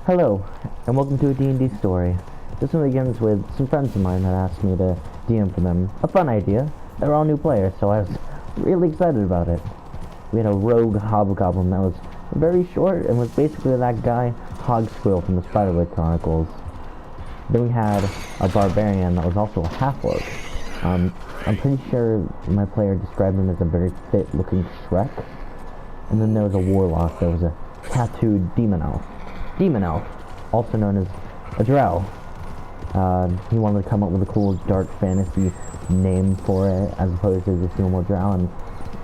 Hello, and welcome to a D&D story. This one begins with some friends of mine that asked me to DM for them. A fun idea. They're all new players, so I was really excited about it. We had a rogue hobgoblin that was very short and was basically that guy Hogsquill from the Spiderwick Chronicles. Then we had a barbarian that was also a half-orc. I'm pretty sure my player described him as a very fit-looking Shrek. And then there was a warlock that was a tattooed demon elf. Demon elf, also known as a drow. He wanted to come up with a cool dark fantasy name for it as opposed to just normal drow, and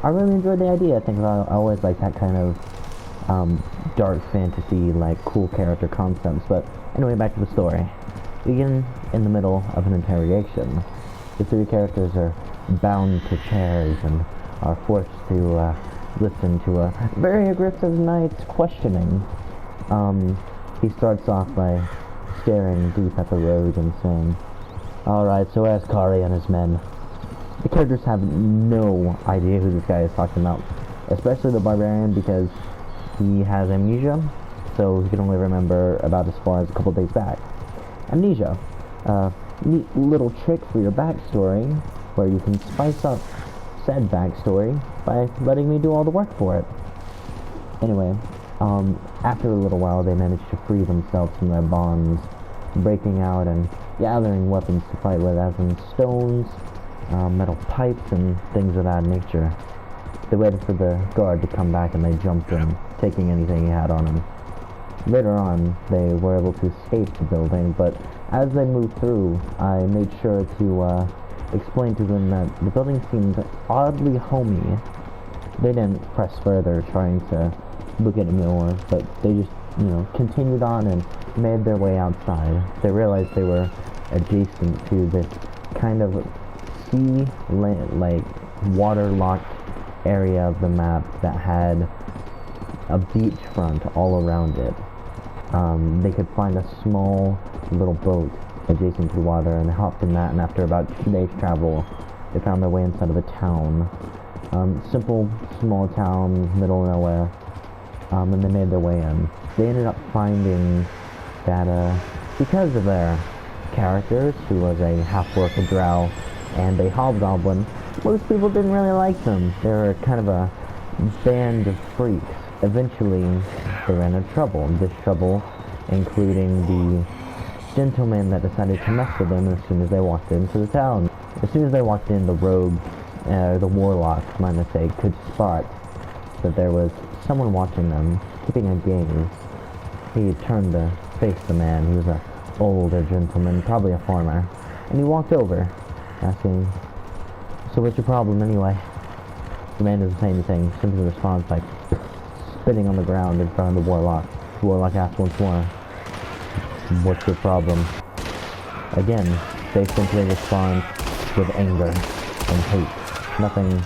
I really enjoyed the idea. I think I always like that kind of dark fantasy, like cool character concepts. But anyway, back to the story. We begin in the middle of an interrogation. The three characters are bound to chairs and are forced to listen to a very aggressive knight's questioning. He starts off by staring deep at the road and saying, "Alright, so as Kari and his men." The characters have no idea who this guy is talking about, especially the barbarian, because he has amnesia, so he can only remember about as far as a couple days back. Amnesia. Neat little trick for your backstory, where you can spice up said backstory by letting me do all the work for it. Anyway, after a little while they managed to free themselves from their bonds, breaking out and gathering weapons to fight with, as in stones, metal pipes, and things of that nature. They waited for the guard to come back and they jumped in, taking anything he had on him. Later on, they were able to escape the building, but as they moved through, I made sure to explain to them that the building seemed oddly homey. They didn't press further, trying to look at it more, but they just, continued on and made their way outside. They realized they were adjacent to this kind of waterlocked area of the map that had a beachfront all around it. They could find a small little boat adjacent to the water and hopped in that, and after about 2 days travel they found their way inside of a town. Simple small town, middle of nowhere, and they made their way in. They ended up finding that because of their characters, who was a half-orc, a drow, and a hobgoblin, most people didn't really like them. They were kind of a band of freaks. Eventually they ran into trouble. This trouble including the gentleman that decided to mess with them as soon as they walked into the town. As soon as they walked in, the rogue, the warlock, my mistake, could spot that there was someone watching them, keeping a gaze. He turned to face the man. He was an older gentleman, probably a farmer, and he walked over, asking, "So what's your problem anyway?" The man doesn't say anything, simply responds by spitting on the ground in front of the warlock. The warlock asks once more, "What's your problem?" Again, they simply respond with anger and hate. Nothing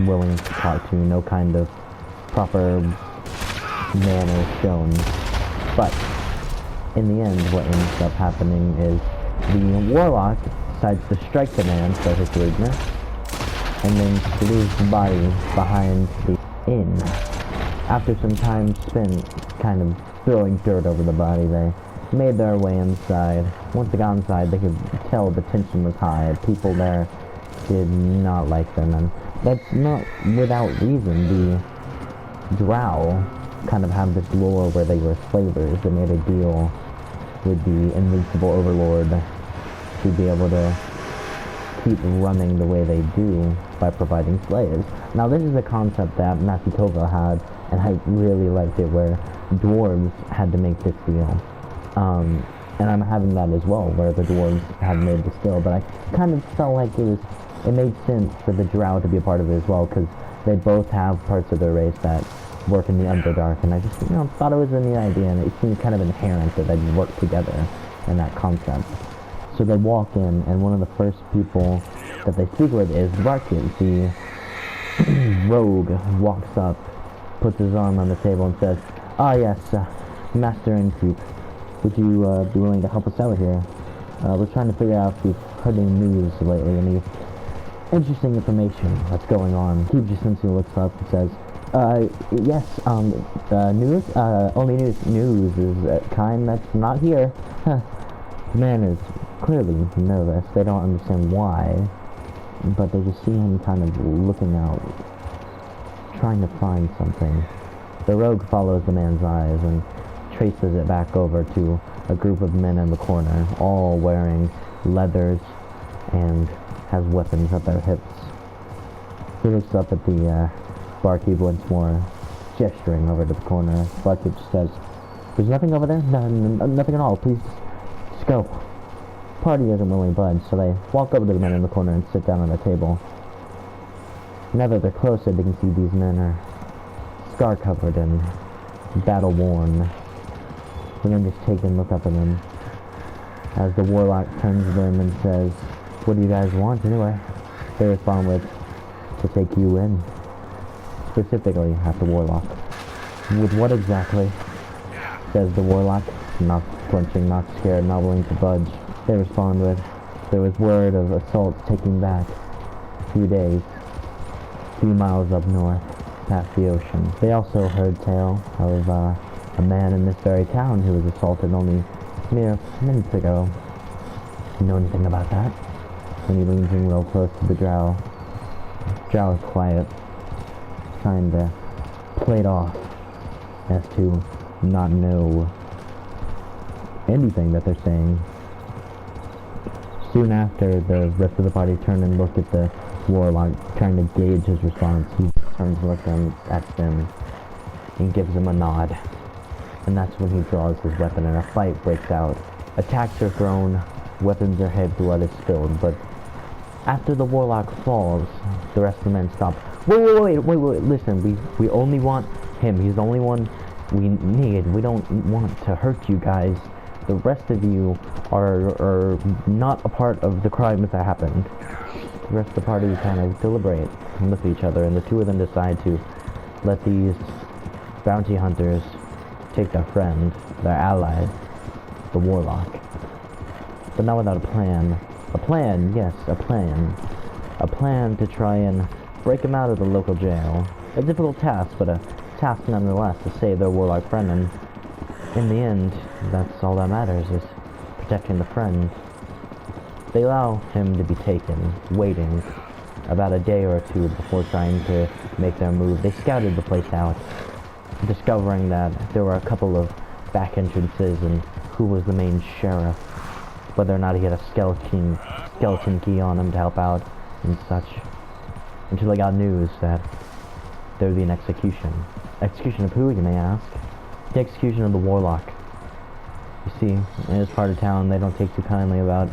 willing to talk to, no kind of proper manner shown. But in the end, what ends up happening is the warlock decides to strike the man for his rudeness, and then leaves the body behind the inn. After some time spent kind of throwing dirt over the body, they made their way inside. Once they got inside, they could tell the tension was high. People there did not like them, and that's not without reason. The drow kind of have this lore where they were slavers. They made a deal with the invincible overlord to be able to keep running the way they do by providing slaves. Now this is a concept that Matthew Tova had, and I really liked it, where dwarves had to make this deal. And I'm having that as well, where the dwarves had made this deal, but I kind of felt like it made sense for the drow to be a part of it as well, because they both have parts of their race that work in the Underdark, and I just thought it was a neat idea, and it seemed kind of inherent that they'd work together in that concept. So they walk in, and one of the first people that they speak with is Barkis. The rogue walks up, puts his arm on the table and says, "Ah yes, Master Innkeep, would you be willing to help us out here? We're trying to figure out if you've heard any news lately, any interesting information that's going on." Keep just simply looks up and says, Yes, news? Only news is kind that's not here. Huh. The man is clearly nervous. They don't understand why, but they just see him kind of looking out, trying to find something. The rogue follows the man's eyes and traces it back over to a group of men in the corner, all wearing leathers and has weapons at their hips. He looks up at the barkeep once more, gesturing over to the corner. Barkeep says, "There's nothing over there? No, nothing at all. Please, just go." Party isn't really budge, so they walk over to the men in the corner and sit down at a table. Now that they're closer, they can see these men are scar-covered and battle-worn. The men just take and look up at them as the Warlock turns to them and says, "What do you guys want anyway?" They respond with, "To take you in." Specifically at the Warlock. "With what exactly?" says the Warlock, not flinching, not scared, not willing to budge. They respond with, "There was word of assaults taking back a few days, a few miles up north, past the ocean." They also heard tale of a man in this very town who was assaulted only mere minutes ago. "You know anything about that?" And he leans in real close to the Drow. Drow is quiet, trying to play it off as to not know anything that they're saying. Soon after, the rest of the party turn and look at the Warlock, trying to gauge his response. He turns and looks at them and gives them a nod. And that's when he draws his weapon and a fight breaks out. Attacks are thrown, weapons are hit, blood is spilled, but after the Warlock falls, the rest of the men stop. Wait, listen, we only want him. He's the only one we need. We don't want to hurt you guys. The rest of you are not a part of the crimes that happened. The rest of the party kind of deliberate and look at each other, and the two of them decide to let these bounty hunters take their friend, their ally, the Warlock. But not without a plan. A plan, yes, a plan. A plan to try and break him out of the local jail. A difficult task, but a task nonetheless to save their Warlock friend, and in the end, that's all that matters, is protecting the friend. They allow him to be taken, waiting about a day or two before trying to make their move. They scouted the place out, discovering that there were a couple of back entrances and who was the main sheriff, whether or not he had a skeleton key on him to help out and such, until they got news that there'd be an execution. Execution of who, you may ask? The execution of the Warlock. You see, in this part of town, they don't take too kindly about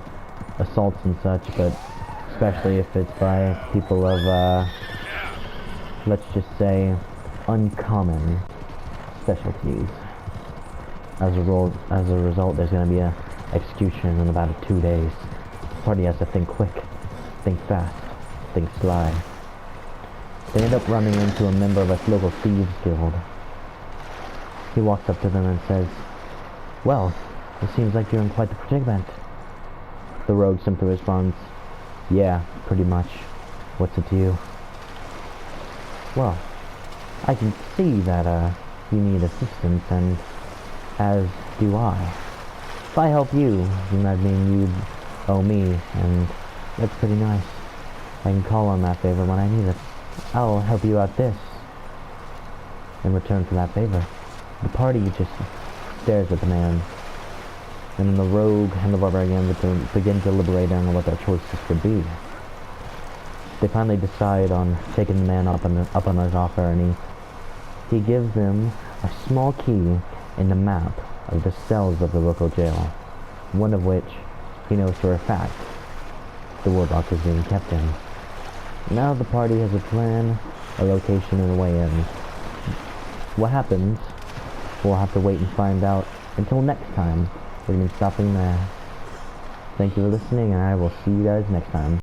assaults and such, but especially if it's by people of, let's just say, uncommon specialties. As a result, there's going to be an execution in about 2 days. The party has to think quick, think fast, think sly. They end up running into a member of a local thieves guild. He walks up to them and says, "Well, it seems like you're in quite the predicament." The rogue simply responds, "Yeah, pretty much. What's it to you?" "Well, I can see that you need assistance, and as do I. If I help you, then that means you'd owe me, and that's pretty nice. I can call on that favor when I need it. I'll help you out this in return for that favor." The party just stares at the man, and then the rogue and the barbarian begin deliberating on what their choices could be. They finally decide on taking the man up on his offer, and he gives them a small key and a map of the cells of the local jail, one of which he knows for a fact the Warlock is being kept in. Now the party has a plan, a location, and a way in. What happens? We'll have to wait and find out. Until next time, we're going to be stopping there. Thank you for listening, and I will see you guys next time.